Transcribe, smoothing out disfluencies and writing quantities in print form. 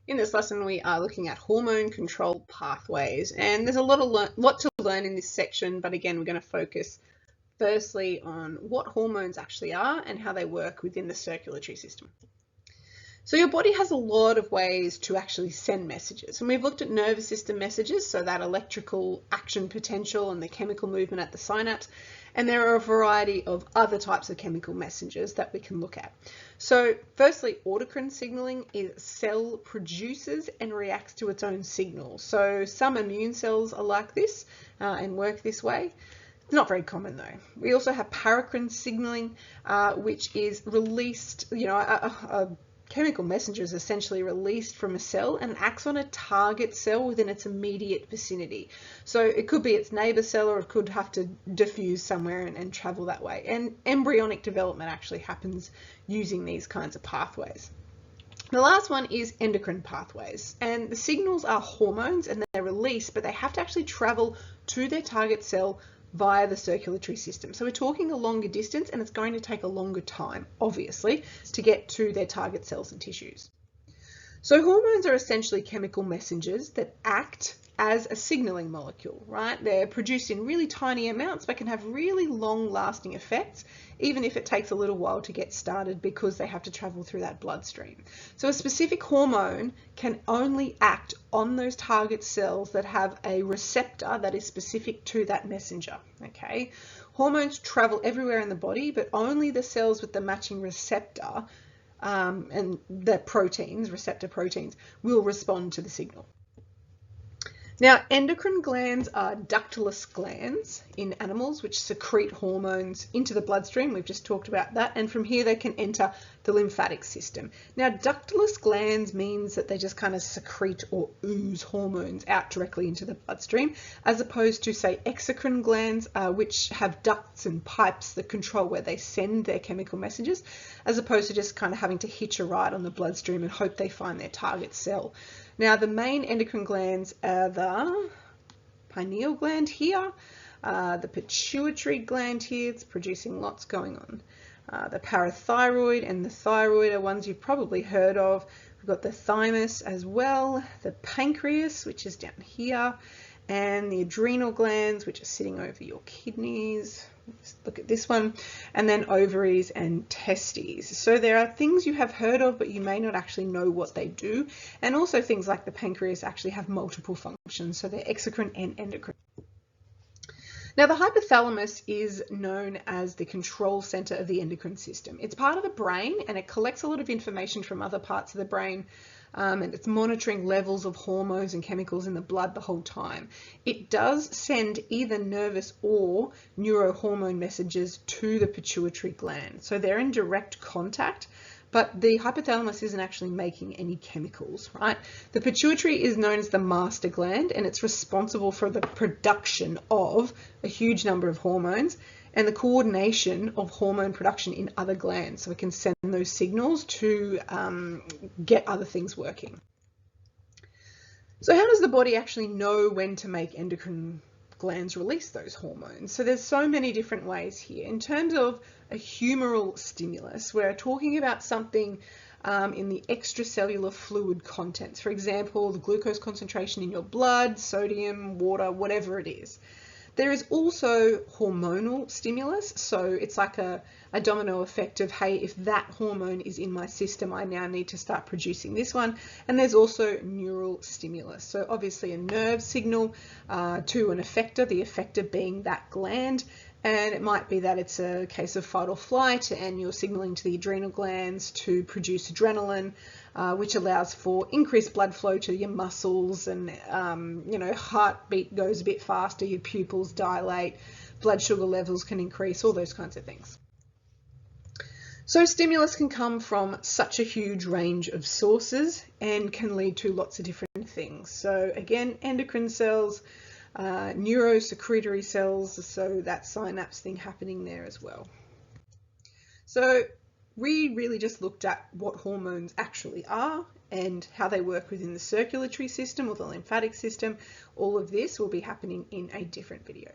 In this lesson, we are looking at hormone control pathways, and there's a lot to learn in this section, but again, we're going to focus firstly on what hormones actually are and how they work within the circulatory system. So your body has a lot of ways to actually send messages, and we've looked at nervous system messages, so that electrical action potential and the chemical movement at the synapse, and there are a variety of other types of chemical messages that we can look at. So firstly, autocrine signaling is cell produces and reacts to its own signal. So some immune cells are like this and work this way. It's not very common though. We also have paracrine signaling, which is released, a chemical messenger is essentially released from a cell and acts on a target cell within its immediate vicinity. So it could be its neighbor cell, or it could have to diffuse somewhere and travel that way. And embryonic development actually happens using these kinds of pathways. The last one is endocrine pathways, and the signals are hormones and they're released, but they have to actually travel to their target cell via the circulatory system. So we're talking a longer distance, and it's going to take a longer time, obviously, to get to their target cells and tissues. So hormones are essentially chemical messengers that act as a signaling molecule, right? They're produced in really tiny amounts, but can have really long-lasting effects, even if it takes a little while to get started because they have to travel through that bloodstream. So a specific hormone can only act on those target cells that have a receptor that is specific to that messenger, okay? Hormones travel everywhere in the body, but only the cells with the matching receptor and the proteins, receptor proteins, will respond to the signal. Now, endocrine glands are ductless glands in animals which secrete hormones into the bloodstream. We've just talked about that. And from here, they can enter the lymphatic system. Now, ductless glands means that they just kind of secrete or ooze hormones out directly into the bloodstream, as opposed to, say, exocrine glands, which have ducts and pipes that control where they send their chemical messages, as opposed to just kind of having to hitch a ride on the bloodstream and hope they find their target cell. Now, the main endocrine glands are the pineal gland here, the pituitary gland here, it's producing lots going on. The parathyroid and the thyroid are ones you've probably heard of. We've got the thymus as well, the pancreas, which is down here, and the adrenal glands, which are sitting over your kidneys. Let's look at this one, and then ovaries and testes. So there are things you have heard of, but you may not actually know what they do. And also things like the pancreas actually have multiple functions, so they're exocrine and endocrine. Now, the hypothalamus is known as the control center of the endocrine system. It's part of the brain, and it collects a lot of information from other parts of the brain, and it's monitoring levels of hormones and chemicals in the blood the whole time. It does send either nervous or neurohormone messages to the pituitary gland. So they're in direct contact, but the hypothalamus isn't actually making any chemicals, right? The pituitary is known as the master gland, and it's responsible for the production of a huge number of hormones and the coordination of hormone production in other glands, so it can send those signals to get other things working. So how does the body actually know when to make endocrine glands release those hormones? So there's so many different ways here. In terms of a humoral stimulus, we're talking about something in the extracellular fluid contents. For example, the glucose concentration in your blood, sodium, water, whatever it is. There is also hormonal stimulus, so it's like a domino effect of, hey, if that hormone is in my system, I now need to start producing this one. And there's also neural stimulus, so obviously a nerve signal to an effector, the effector being that gland. And it might be that it's a case of fight or flight, and you're signaling to the adrenal glands to produce adrenaline, which allows for increased blood flow to your muscles, and heartbeat goes a bit faster, your pupils dilate, blood sugar levels can increase, all those kinds of things. So stimulus can come from such a huge range of sources and can lead to lots of different things. So again, endocrine cells, neurosecretory cells, so that synapse thing happening there as well. So we really just looked at what hormones actually are and how they work within the circulatory system or the lymphatic system. All of this will be happening in a different video.